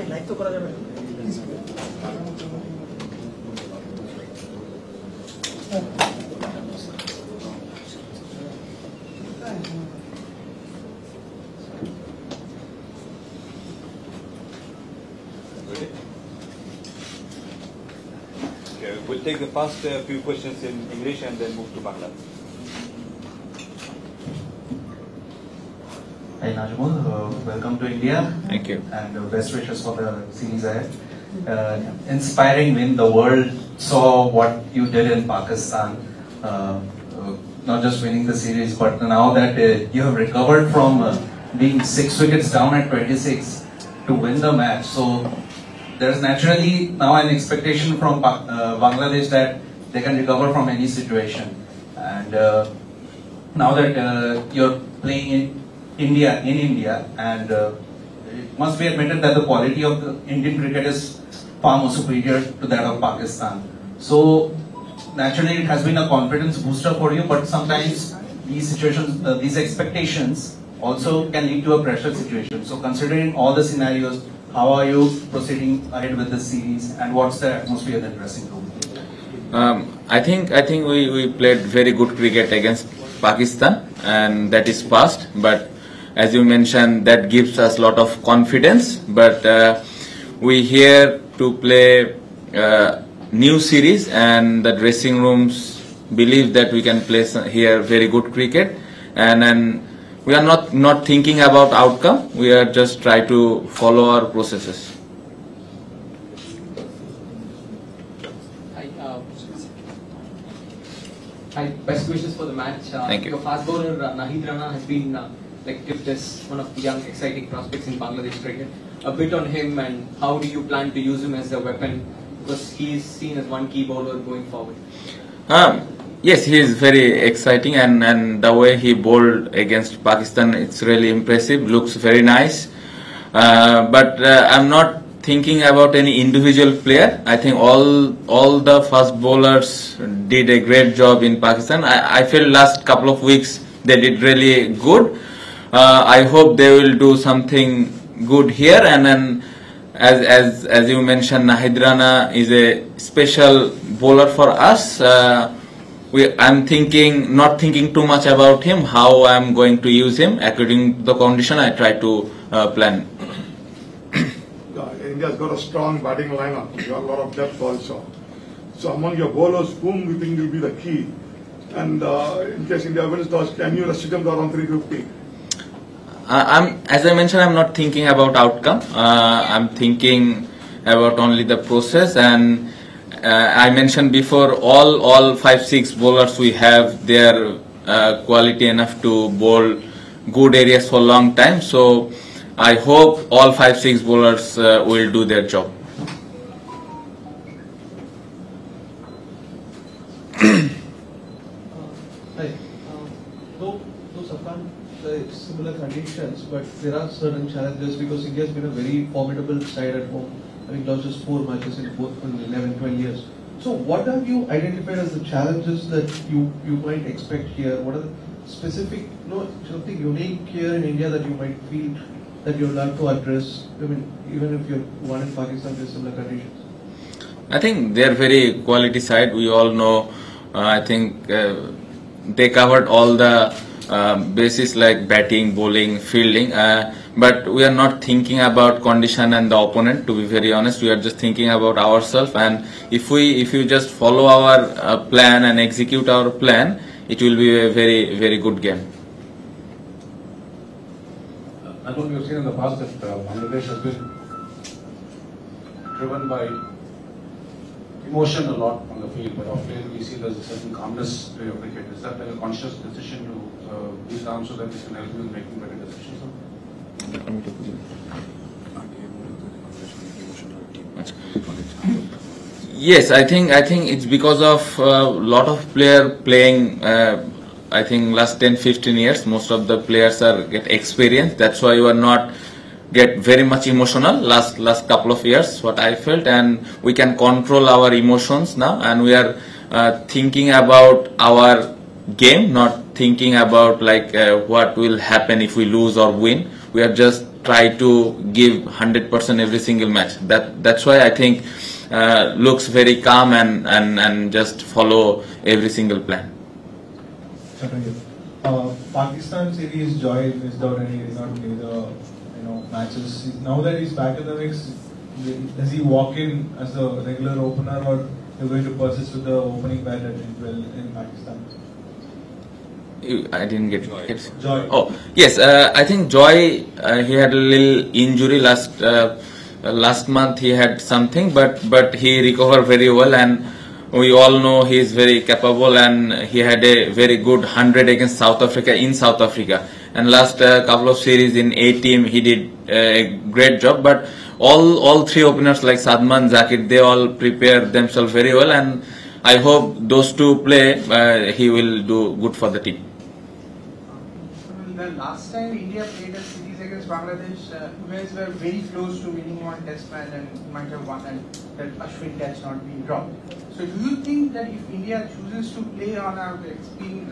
Like तो करा जाए Okay, we'll take the first few questions in English and then move to Bangla. Hi Najmul, welcome to India. Thank you. And best wishes for the series ahead. Inspiring win. The world saw what you did in Pakistan. Not just winning the series, but now that you have recovered from being 6 wickets down at 26 to win the match. So there's naturally now an expectation from Bangladesh that they can recover from any situation. And now that you're playing in India, and it must be admitted that the quality of the Indian cricket is far more superior to that of Pakistan. So naturally it has been a confidence booster for you, but sometimes these situations, these expectations also can lead to a pressure situation. So considering all the scenarios, how are you proceeding ahead with this series, and what's the atmosphere in the dressing room? I think we played very good cricket against Pakistan, and that is past. But as you mentioned, that gives us a lot of confidence. But we here to play new series, and the dressing rooms believe that we can play here very good cricket, and we are not thinking about outcome. We are just try to follow our processes. Hi, best wishes for the match. Thank you. Your fast bowler Nahid Rana has been tipped as one of the young exciting prospects in Bangladesh cricket. A bit on him, and how do you plan to use him as a weapon, because he is seen as one key bowler going forward? Yes, he is very exciting, and the way he bowled against Pakistan, it's really impressive, looks very nice. But I'm not thinking about any individual player. I think all the fast bowlers did a great job in Pakistan. I feel last couple of weeks they did really good. I hope they will do something good here, and then as you mentioned, Nahid Rana is a special bowler for us. I'm not thinking too much about him, how I'm going to use him. According to the condition, I try to plan. India's got a strong batting lineup. You have a lot of depth also. So among your bowlers, whom you think will be the key? And in case India wins toss, can you restrict them to around 350? As I mentioned, I'm not thinking about outcome. I'm thinking about only the process, and I mentioned before, all 5-6 bowlers we have, they are quality enough to bowl good areas for a long time. So I hope all 5-6 bowlers will do their job. Hi. Though Safwan, similar conditions, but there are certain challenges because India has been a very formidable side at home. I mean, lost just 4 matches in both 11, 12 years. So what have you identified as the challenges that you might expect here? What are the specific, something unique here in India that you might feel that you'll have to address? I mean, even if you're one in Pakistan, there's similar conditions. I think they are very quality side. We all know. I think they covered all the bases like batting, bowling, fielding. But we are not thinking about condition and the opponent. To be very honest, we are just thinking about ourselves. And if you just follow our plan and execute our plan, it will be a very, very good game. I know you've seen in the past that Bangladesh has been driven by emotion a lot on the field, but off late we see there's a certain calmness to your cricket. Is that like a conscious decision to be calm so that this can help you in making better decisions? Yes, I think it's because of a lot of player playing. I think last 10-15 years, most of the players are get experience. That's why you are not get very much emotional last couple of years. What I felt, and we can control our emotions now, and we are thinking about our game, not thinking about like what will happen if we lose or win. We are just try to give 100% every single match. That's why I think looks very calm and just follow every single plan. Pakistan series Joy missed out and he did not play the matches. Now that he's back in the mix, does he walk in as a regular opener or you're going to persist with the opening bat at 12 in Pakistan? I didn't get it. Joy. Oh yes, I think Joy he had a little injury last month. He had something, but he recovered very well, and we all know he is very capable, and he had a very good 100 against South Africa in South Africa. And last couple of series in A team, he did a great job. But all three openers like Sadman, Zakir, they all prepare themselves very well, and I hope those two play. He will do good for the team. The last time India played a series against Bangladesh, you guys were very close to winning one test match and might have won, and that Ashwin catch not being dropped. So do you think that if India chooses to play on a spin,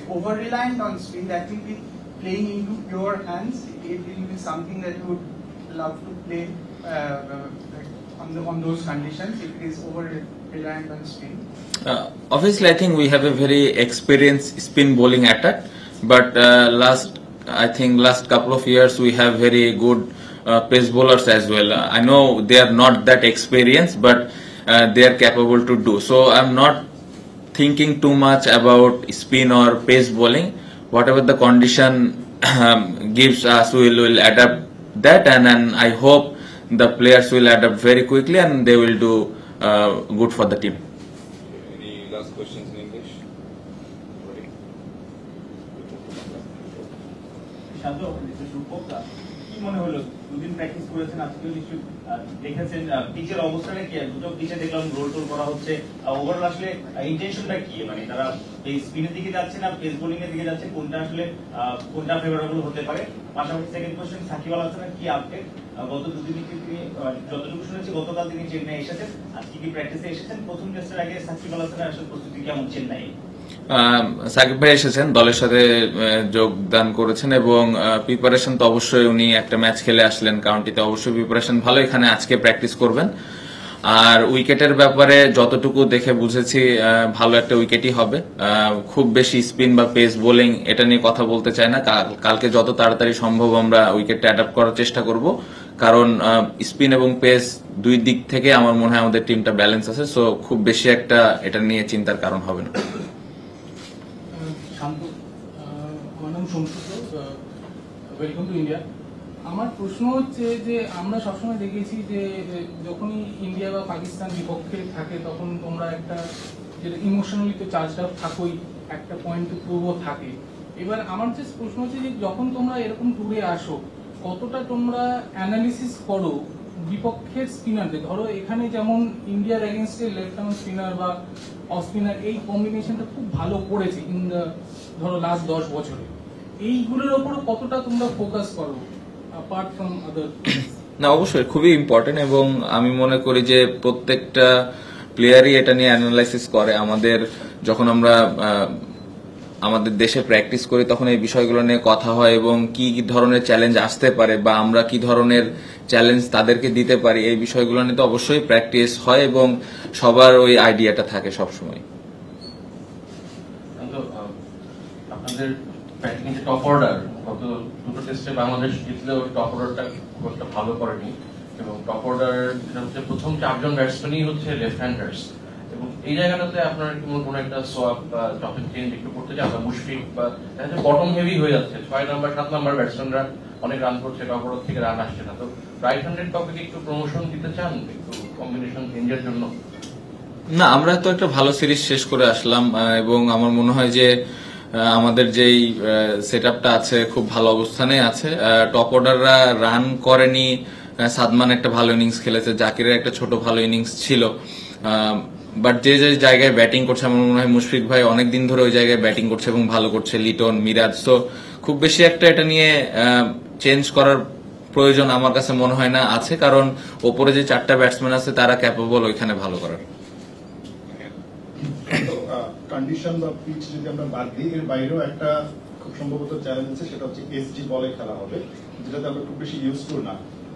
over reliant on spin, that will be playing into your hands? It will be something that you would love to play on those conditions if it is over reliant on spin? Obviously, I think we have a very experienced spin bowling attack. But last couple of years we have very good pace bowlers as well. I know they are not that experienced, but they are capable to do. So I'm not thinking too much about spin or pace bowling. Whatever the condition gives us, we will adapt that, and I hope the players will adapt very quickly and they will do good for the team. Any last questions in English? কি মনে হলো দুদিন practice করেছেন আজকেও নিশ্চয়ই দেখেছেন পিচের অবস্থাটা কি দুটো পিচে দেখলাম রোল টোল করা হচ্ছে ওভারঅল আসলে ইন্টেনশনটা কি মানে তারা এই স্পিনের দিকে যাচ্ছে না পেস বোলিং এর দিকে যাচ্ছে কোনটা আসলে কোনটা ফেভারেবল হতে পারে পাশাপাশি সেকেন্ড কোশ্চেন সাকিব আল হাসানের কি আপডেট গত দুদিন তিনি যতটুকু শুনেছি গতকাল তিনি চেন্নাই এসেছেন আজকে কি প্র্যাকটিসে এসেছেন প্রথম টেস্টের আগে সাকিব আল হাসানের আসলে প্রস্তুতি কেমন চেন্নাই সাকিব ভাই এসেছেন দলের সাথে যোগদান করেছেন এবং প্রিপারেশন তো অবশ্যই উনি একটা ম্যাচ খেলে আসলেন কাউন্টিতে অবশ্যই প্রিপারেশন ভালো এখানে আজকে প্র্যাকটিস করবেন আর উইকেটের ব্যাপারে যতটুকু দেখে বুঝেছি ভালো একটা উইকেটই হবে খুব বেশি স্পিন বা পেস বোলিং এটা নিয়ে কথা বলতে চাই না কালকে যত তাড়াতাড়ি সম্ভব আমরা উইকেটটা অ্যাডাপ্ট করার চেষ্টা করব কারণ স্পিন এবং পেস দুই দিক থেকে আমার মনে হয় আমাদের টিমটা ব্যালেন্স আছে সো খুব বেশি একটা এটা নিয়ে চিন্তার কারণ হবে না আমার নাম শমসুদ্দ ওয়েলকাম টু ইন্ডিয়া আমার প্রশ্ন হচ্ছে যে আমরা সবসময় দেখেছি যে যখনই ইন্ডিয়া বা পাকিস্তান বিপক্ষে থাকে তখন তোমরা একটা যেটা ইমোশনালি তো চার্জটা থাকোই একটা পয়েন্ট প্রুভও থাকে এবার আমার যে প্রশ্ন হচ্ছে যে যখন তোমরা এরকম ট্যুরে আসো কতটা তোমরা অ্যানালিসিস করো বিপক্ষের স্পিনারদের ধরো এখানে যেমন ইন্ডিয়ার এগেনস্টে লেফট আর্ম স্পিনার বা অফ স্পিনার এই কম্বিনেশনটা খুব ভালো করেছে ইন দ্য ধরো লাস্ট 10 বছরে এইগুলোর ওপর কতটা তোমরা ফোকাস করো apart from other না অবশ্যই খুবই ইম্পর্টেন্ট এবং আমি মনে করি যে প্রত্যেকটা প্লেয়ারই এটা নিয়ে অ্যানালাইসিস করে আমাদের যখন আমরা আমাদের দেশে প্র্যাকটিস করি তখন এই বিষয়গুলো নিয়ে কথা হয় এবং কি ধরনের চ্যালেঞ্জ আসতে পারে বা আমরা কি ধরনের চ্যালেঞ্জ তাদেরকে দিতে পারি এই বিষয়গুলো নিয়ে তো অবশ্যই প্র্যাকটিস হয় এবং সবার ওই আইডিয়াটা থাকে সবসময় আপনাদের ব্যাটিং যে টপ অর্ডার গত দুটো টেস্টে বাংলাদেশ জিতলেও টপ অর্ডারটা খুব একটা ভালো করেনি এবং টপ অর্ডার হচ্ছে প্রথম 4 জন ব্যাটসম্যানই হচ্ছে লেফট হ্যান্ডার্স এবং এই জায়গাটাতে আপনার কোনো একটা সোয়াপ বা টপিক চেঞ্জ একটু করতে চান বা মুশফিক বা বটম হেভি হয়ে যাচ্ছে 6 নাম্বার 7 নাম্বার ব্যাটসম্যানরা অনেক রান করছে টপ অর্ডার থেকে রান আসছে না তো রাইট হ্যান্ডেড টপিকে একটু প্রমোশন দিতে চান একটু কম্বিনেশন চেঞ্জের জন্য না আমরা তো একটা ভালো সিরিজ শেষ করে আসলাম এবং আমার মনে হয় যে আমাদের যেই সেটআপটা আছে খুব ভালো অবস্থানে আছে টপ অর্ডাররা রান করেনি সাদমান একটা ভালো ইনিংস খেলেছে জাকিরের একটা ছোট ভালো ইনিংস ছিল বাট যে যে জায়গায় ব্যাটিং করছে আমার মনে হয় মুশফিক ভাই অনেকদিন ধরে ওই জায়গায় ব্যাটিং করছে এবং ভালো করছে, লিটন, মিরাজ। তো খুব বেশি একটা এটা নিয়ে চেঞ্জ করার প্রয়োজন আমার কাছে মনে হয় না আছে, কারণ ওপরে যে 4টা ব্যাটসম্যান আছে তারা ক্যাপেবল ওইখানে ভালো করার। কন্ডিশন বা পিচ যদি আমরা বাদ দিই, এর বাইরেও একটা খুব সম্ভবত চ্যালেঞ্জ আছে, সেটা হচ্ছে এসজি বলে খেলা হবে, যেটাতে আমরা খুব বেশি ইউজফুল না।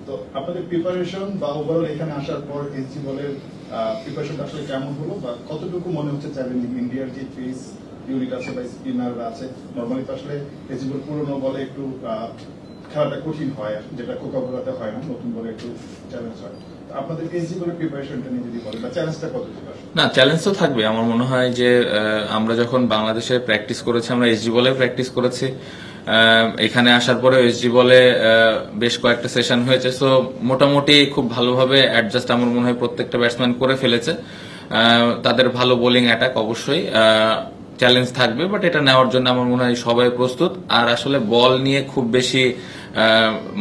তো আপনাদের প্রিপারেশন বা ওভারঅল এখানে আসার পর এসজি বলের প্রিপারেশনটা আসলে কেমন হলো, বা কতটুকু মনে হচ্ছে চ্যালেঞ্জিং? ইন্ডিয়ার যে পেস ইউনিট আছে বা স্পিনাররা আছে, নর্মালি তো আসলে এসজি বল পুরোনো বলে একটু খেলাটা কঠিন হয়, যেটা কোকাকোলাতে হয় না, নতুন বলে একটু চ্যালেঞ্জ হয়। আপনাদের এসজি বলের প্রিপারেশনটা নিয়ে যদি বলেন, বা চ্যালেঞ্জটা কতটুকু? না, চ্যালেঞ্জ তো থাকবে। আমার মনে হয় যে আমরা যখন বাংলাদেশে প্র্যাকটিস করেছি, আমরা এসজি বলে প্র্যাকটিস করেছি, এখানে আসার পরে এসজি বলে বেশ কয়েকটা সেশন হয়েছে। সো মোটামুটি খুব ভালোভাবে অ্যাডজাস্ট আমার মনে হয় প্রত্যেকটা ব্যাটসম্যান করে ফেলেছে। তাদের ভালো বোলিং অ্যাটাক, অবশ্যই চ্যালেঞ্জ থাকবে, বাট এটা নেওয়ার জন্য আমার মনে হয় সবাই প্রস্তুত। আর আসলে বল নিয়ে খুব বেশি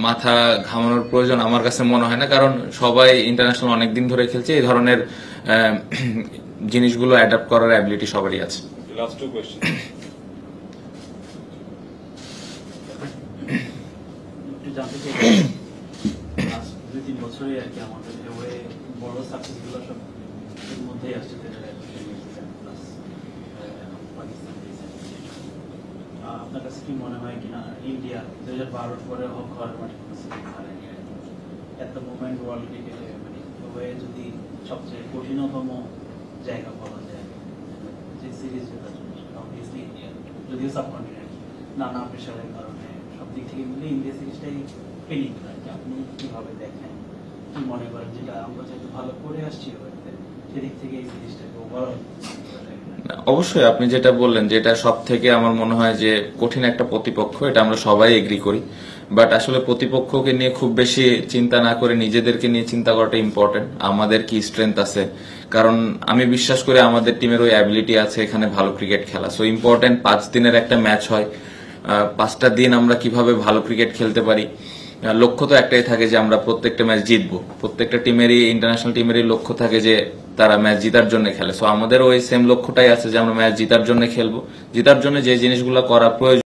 মাথা ঘামানোর প্রয়োজন আমার কাছে মনে হয় না, কারণ সবাই ইন্টারন্যাশনাল অনেকদিন ধরে খেলছে, এই ধরনের জিনিসগুলো অ্যাডাপ্ট করার অ্যাবিলিটি সবারই আছে। Last two question. একটু জানতে চাই, লাস্ট 2-3 বছরে আর কি আমাদের ওয়ে বড় সাকসেস গুলো সব এর মধ্যেই আসছে, আপনার কাছে কি মনে হয় কিনা ইন্ডিয়া 2012 পরে ঘর মাঠে এত মুভমেন্ট ওয়ার্ল্ড ক্রিকেটে মানে ওয়ে যদি সবচেয়ে কঠিনতম জায়গা বলা যায় যে সিরিজ জেতার জন্য, অবভিয়াসলি ইন্ডিয়া, যদিও সাবকন্টিনেন্ট নানা প্রেশারের কারণে সব দিক থেকে মিলে ইন্ডিয়া সিরিজটাই পেনিং আর কি। আপনি কিভাবে দেখেন, কি মনে করেন, যেটা আমরা যেহেতু ভালো করে আসছি সেদিক থেকে এই সিরিজটাকে ওভারঅল? অবশ্যই আপনি যেটা বললেন, যেটা সব থেকে আমার মনে হয় যে কঠিন একটা প্রতিপক্ষ, এটা আমরা সবাই এগ্রি করি। বাট আসলে প্রতিপক্ষকে নিয়ে খুব বেশি চিন্তা না করে নিজেদেরকে নিয়ে চিন্তা করাটা ইম্পর্টেন্ট। আমাদের কি স্ট্রেংথ আছে, কারণ আমি বিশ্বাস করি আমাদের টিমের ওই অ্যাবিলিটি আছে এখানে ভালো ক্রিকেট খেলা। সো ইম্পর্টেন্ট 5 দিনের একটা ম্যাচ হয়, 5টা দিন আমরা কিভাবে ভালো ক্রিকেট খেলতে পারি। লক্ষ্য তো একটাই থাকে যে আমরা প্রত্যেকটা ম্যাচ জিতবো। প্রত্যেকটা টিমেরই, ইন্টারন্যাশনাল টিমেরই লক্ষ্য থাকে যে তারা ম্যাচ জিতার জন্য খেলে। সো আমাদের ওই সেম লক্ষ্যটাই আছে যে আমরা ম্যাচ জিতার জন্য খেলবো। জিতার জন্য যে জিনিসগুলো করা প্রয়োজন